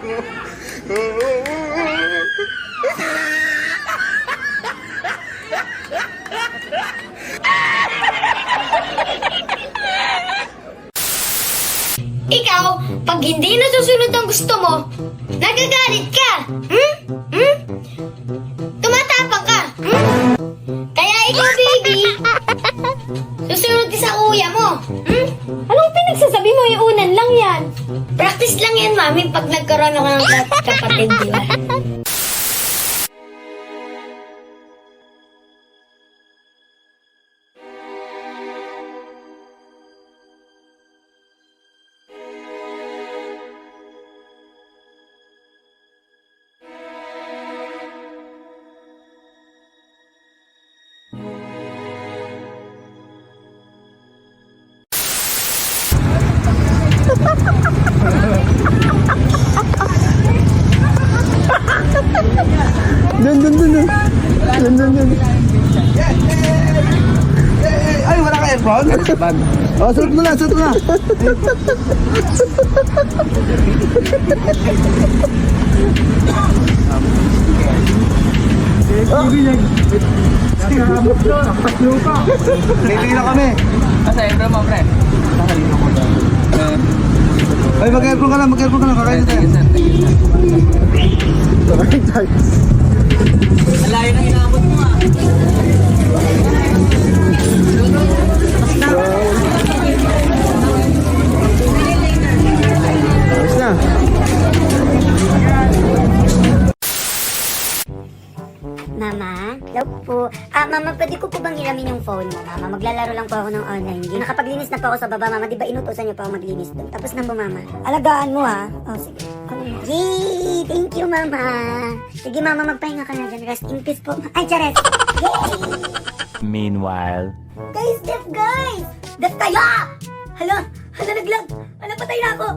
Ikaw, pag hindi nasusunod ang gusto mo, nagagalit ka. Tumatapang ka. Kaya ikaw, baby, susunod ka sa kuya mo. Anong pinagsasabi mo? Iunan lang yan. Practice lang yan, mami, pag nagkaroon ako ng kapatid, di ba? Dun. Ay, wala ka aircon? Oh, suot mo na. Lili na kami. Asa, aircon mo, pre? Ay, mag-aircon ka lang. Kakain na tayo. Malayo na inaabot mo ah. Ayos na. Mama, hello po. Mama, pwede ko po bang hiramin yung phone mo, Mama? Maglalaro lang po ako ng online game. Nakapaglinis na po ako sa baba, Mama. Di ba inutusan niyo po ako maglinis doon? Tapos na po, Mama. Alagaan mo, ha? Oh, sige. Yay! Thank you, Mama. Sige, Mama, magpahinga ka na dyan. Rest in peace po. Ay, chares! Yay! Meanwhile, Guys, Def, guys! Def tayo! Hala, naglag! Hala, patay na ako!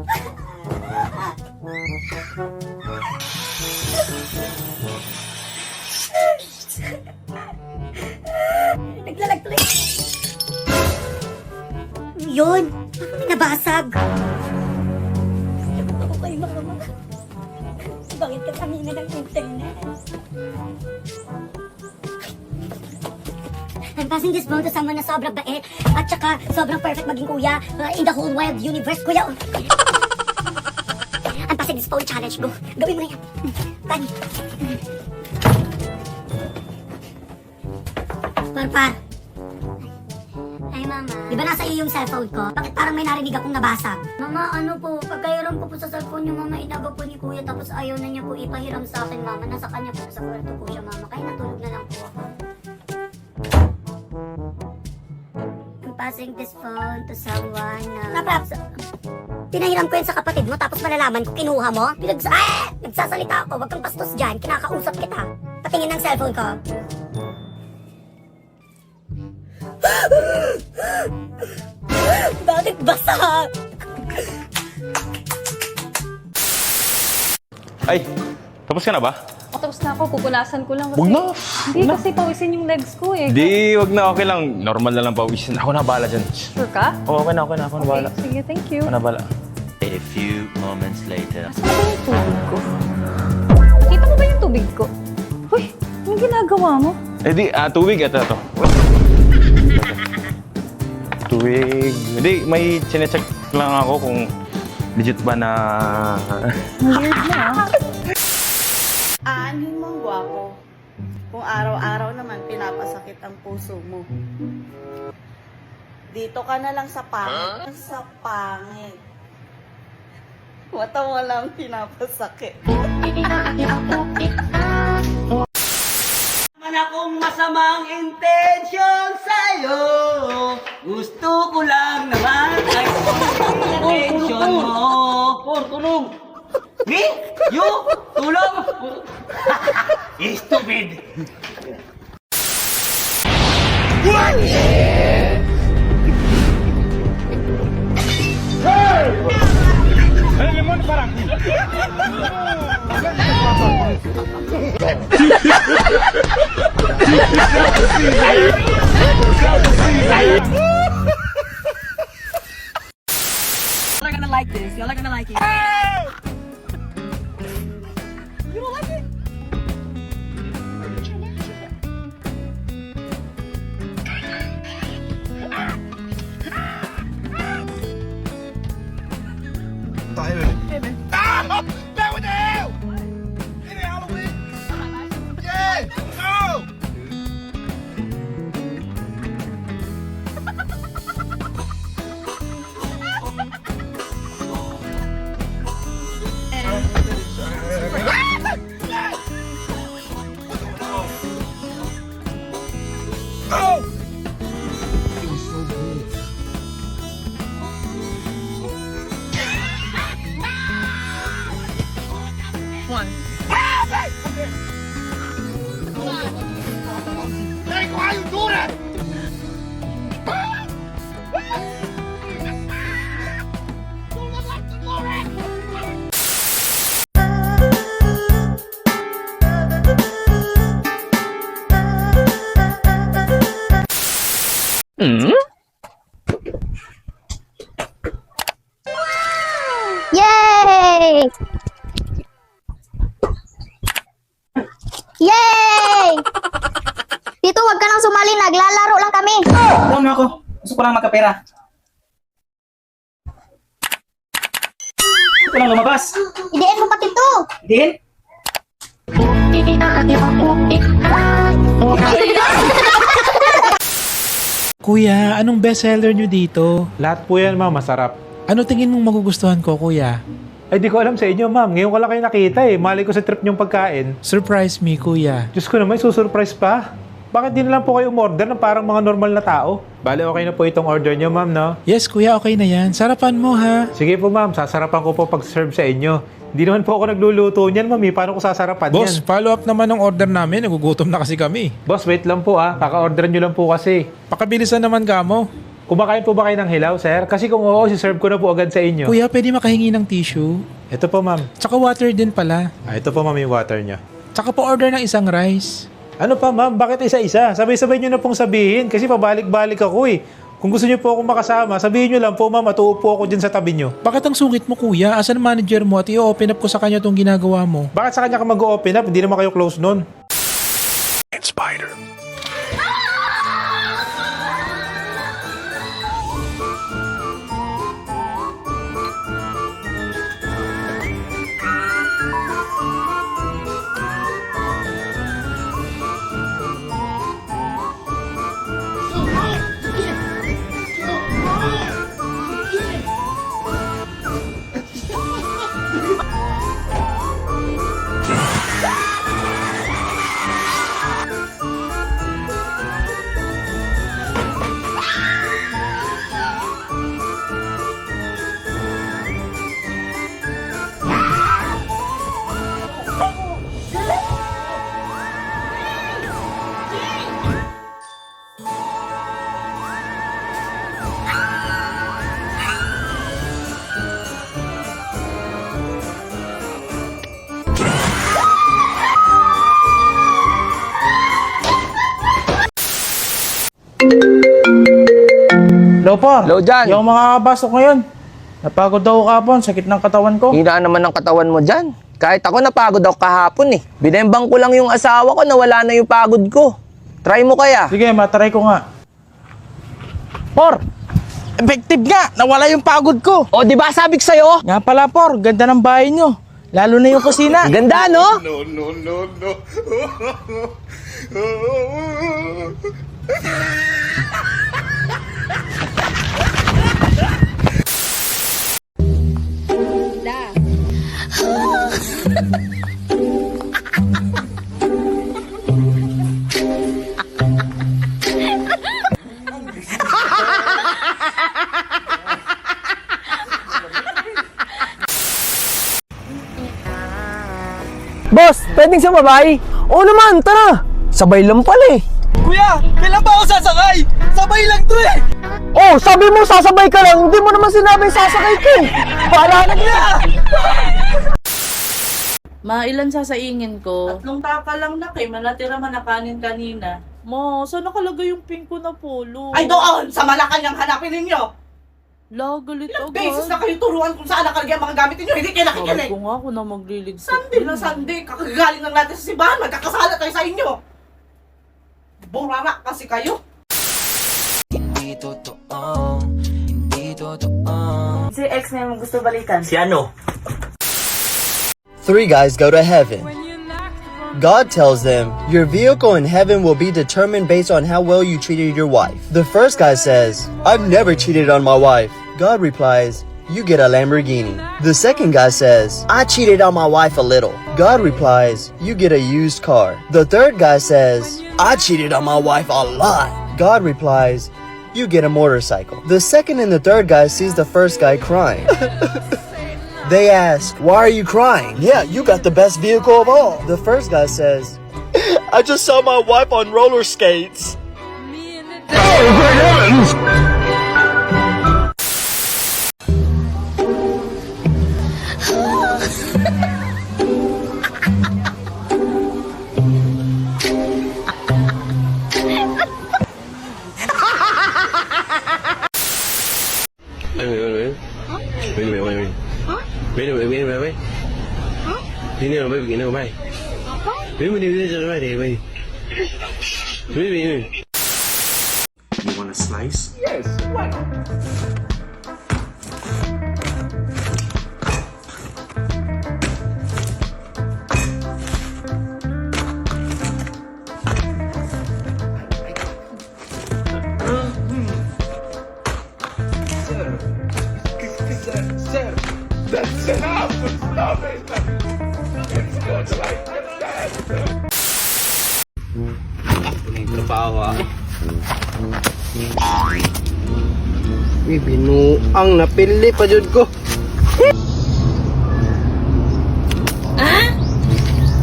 Naglalag tuloy. Yun! May nabasag! Ako kayo, Mama. Bakit ka kanina ng internet? I'm passing this phone to someone na sobrang bait at saka sobrang perfect maging kuya in the whole wide universe, kuya. I'm passing this phone challenge. Go. Gawin mo na yan. Tani. Parpa. Ay, Mama. Di ba nasa iyo yung cellphone ko? Bakit parang may narinig akong nabasag? Mama, ano po? Pagkairam po sa cellphone niyo, Mama, inabag po ni Kuya tapos ayaw na niya po ipahiram sa akin, Mama. Nasa kanya po sa kwarto po siya, Mama. Kaya natulog na lang po ako. I'm passing this phone to someone na... Pinahiram ko yan sa kapatid mo tapos malalaman ko kinuha mo? Nagsasalita ako. Huwag kang bastos dyan. Kinakausap kita. Patingin ng cellphone ko. Bakit basa? ay, tapos ka na ba? Tapos na ako, pupunasan ko lang kasi... Huwag na! Hindi kasi pawisin yung legs ko eh. Di, wag na, okay lang. Normal na lang pawisin. Ako na bahala dyan. Sure ka? Oo, okay na, ako na bahala. Okay, sige, thank you. Ako na bahala. A few moments later. Saan ba yung tubig ko? Kita mo ba yung tubig ko? Uy, anong ginagawa mo? Eh di, tubig. Ito. Tubig. Hindi, may chinecheck lang ako kung legit ba na... Weird na. Aanhin mong gwapo kung araw-araw naman pinapasakit ang puso mo. Dito ka na lang sa pangit. Sa pangit. Mata mo lang pinapasakit. Man akong masamang intention sa'yo. Gusto ko lang naman ay attention mo. Tulong! Me? You? Tulong? Stupid! Y'all are gonna like this. Y'all are gonna like it. Yay! Yay! Tito, wag ka nang sumali. Naglalaro lang kami. Doon ako. Gusto ko lang magkapera. Gusto ko lang lumabas. Idiin mo pa, Tito. Din? Kuya, anong bestseller nyo dito? Lahat po yan, ma'am. Masarap. Ano tingin mong magugustuhan ko, kuya? Ay, di ko alam sa inyo, ma'am. Ngayon ko lang kayo nakita eh. Mali ko sa trip niyong pagkain. Surprise me, kuya. Diyos ko naman, susurprise pa. Bakit di na lang po kayo umorder ng parang mga normal na tao? Bale, okay na po itong order niyo, ma'am, no? Yes, kuya, okay na yan. Sarapan mo, ha? Sige po, ma'am. Sasarapan ko po pag-serve sa inyo. Hindi naman po ako nagluluto niyan, ma'am. Paano ko sasarapan Boss, yan? follow up naman ng order namin. Nagugutom na kasi kami. Boss, wait lang po ah. Kaka-order nyo lang po kasi. Pakabilisan naman ka mo. Kumakain po ba kayo ng hilaw, sir? Kasi kung oo, si-serve ko na po agad sa inyo. Kuya, pwede makahingi ng tissue? Ito po, ma'am. Tsaka water din pala. Ito po, ma'am, yung water niya. Tsaka po order ng isang rice. Ano pa, ma'am? Bakit isa-isa? Sabay-sabay nyo na pong sabihin kasi pabalik-balik ako eh. Kung gusto nyo po akong makasama, sabihin nyo lang po, ma'am, at uupo ako dyan sa tabi nyo. Bakit ang sungit mo, kuya? Asan ang manager mo at i-open up ko sa kanya tong ginagawa mo? Bakit sa kanya ka mag-open up? Hindi naman kayo close nun. Hello po. Hello, Jan. Hindi ako makakapasok ngayon. Napagod ako kahapon, sakit ng katawan ko. Hina naman ng katawan mo dyan. Kahit ako napagod ako kahapon eh. Binembang ko lang yung asawa ko, nawala na yung pagod ko. Try mo kaya? Sige, matry ko nga. Por, effective nga, nawala yung pagod ko. O, di ba sabi ko sa'yo? Nga pala, Por, ganda ng bahay nyo. Lalo na yung kusina. Ganda, no? Boss, pwedeng sumabay? Oo naman, tara! Sabay lang pala eh. Kuya, kailan ba ako sasakay? Sabay lang to eh. Oh, sabi mo sasabay ka lang, hindi mo naman sinabing sasakay ka eh. Para na niya! Ilan sasaingin ko? 3 taka lang na kay manatira man na kanin kanina. Ma, saan nakalagay yung pink ko na polo? Ay doon! Sa Malacanang hanapin ninyo! La, galit Ilang agad. beses na kayo turuan kung saan nakalagay ang mga gamit ninyo, hindi kayo Sabi nakikinig! ko nga ako na magliligpit. Sunday na Sunday, kakagaling lang natin sa simbahan, magkakasala tayo sa inyo! Burarak kasi kayo! Si ex na yung gusto balikan. Si ano? 3 guys go to heaven. God tells them, your vehicle in heaven will be determined based on how well you treated your wife. The first guy says, I've never cheated on my wife. God replies, you get a Lamborghini. The second guy says, I cheated on my wife a little. God replies, you get a used car. The third guy says, I cheated on my wife a lot. God replies, you get a motorcycle. The second and the third guy sees the first guy crying. They ask, why are you crying? Yeah, you got the best vehicle of all. The first guy says, I just saw my wife on roller skates. 有卖。喂，喂。You want a slice? Yes, why not? Binuang napili pa jud ko.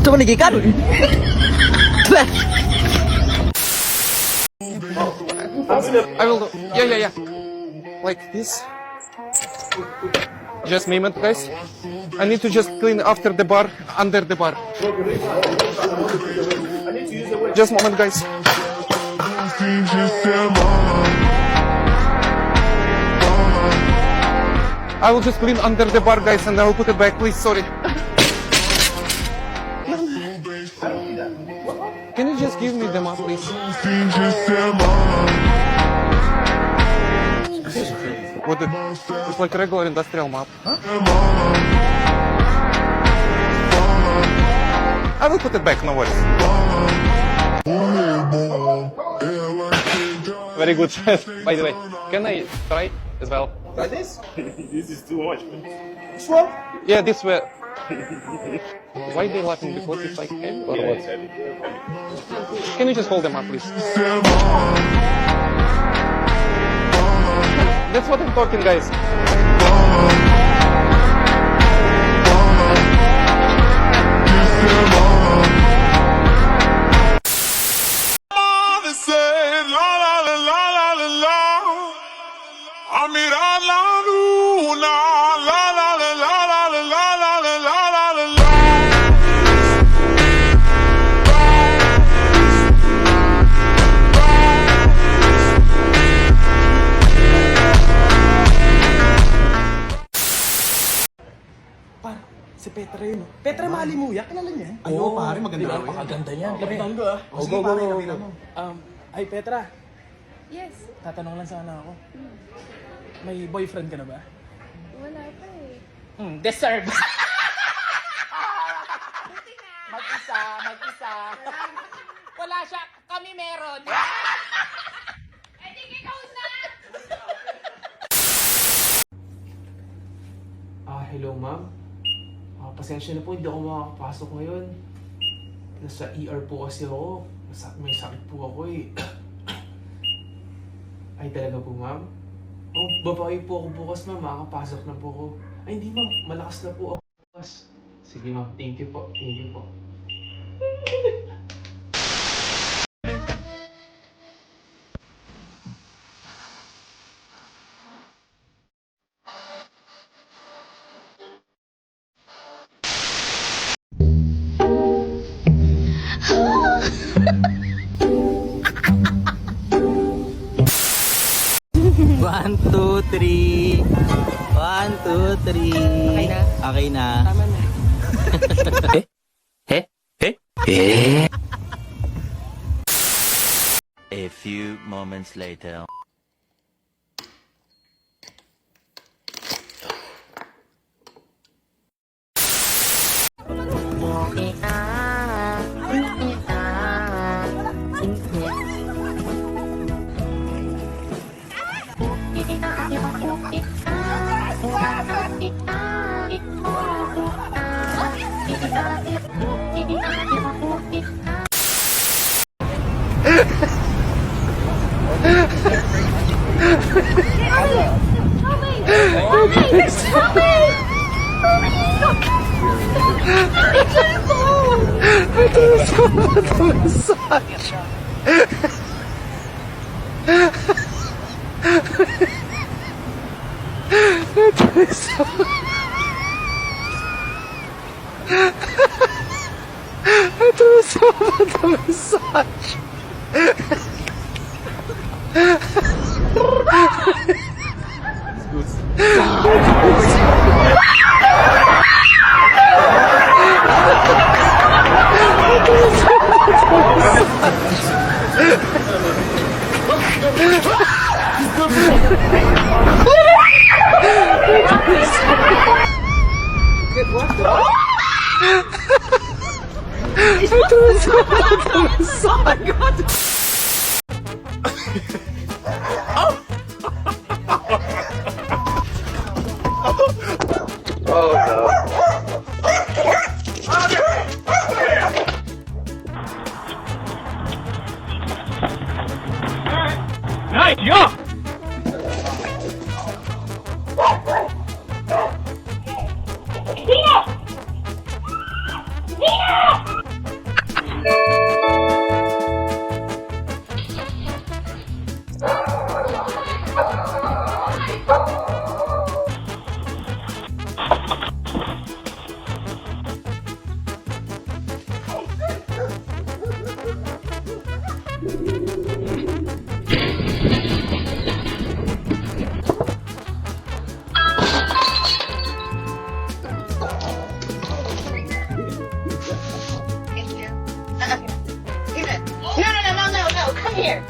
Ito man nagikan. I will do. Yeah. Like this. Just a moment, guys. I need to just clean after the bar, under the bar. Just a moment, guys. I will just clean under the bar, guys, and I will put it back, please. Sorry. Can you just give me the map, please? What the? It's like regular industrial map. I will put it back, no worries. Very good, by the way. Can I try as well? Try this? This is too much. Which one? Yeah, this way. Why they laughing? Because it's like heavy or what? Can you just hold them up, please? That's what I'm talking, guys. Si Petra yun. Petra Malimuya, kilala niya? Oo, pare, maganda raw. Napakaganda niya. Lapitan ko ah. Sige, pare, lapitan mo. Ay Petra, Yes. tatanong lang sana ako. May boyfriend ka na ba? Wala pa eh. Deserve! Mag-isa. Wala siya, kami meron. Hello ma'am. Pasensya na po, hindi ako makakapasok ngayon. Nasa ER po kasi ako. May sakit po ako eh. Ay talaga po ma'am? Oh, babae po ako bukas ma'am, makakapasok na po ako. Ay hindi ma'am, malakas na po ako bukas. Sige ma'am, thank you po. One, two, three. Okay na? Tama na. A few moments later. Good. No, come here.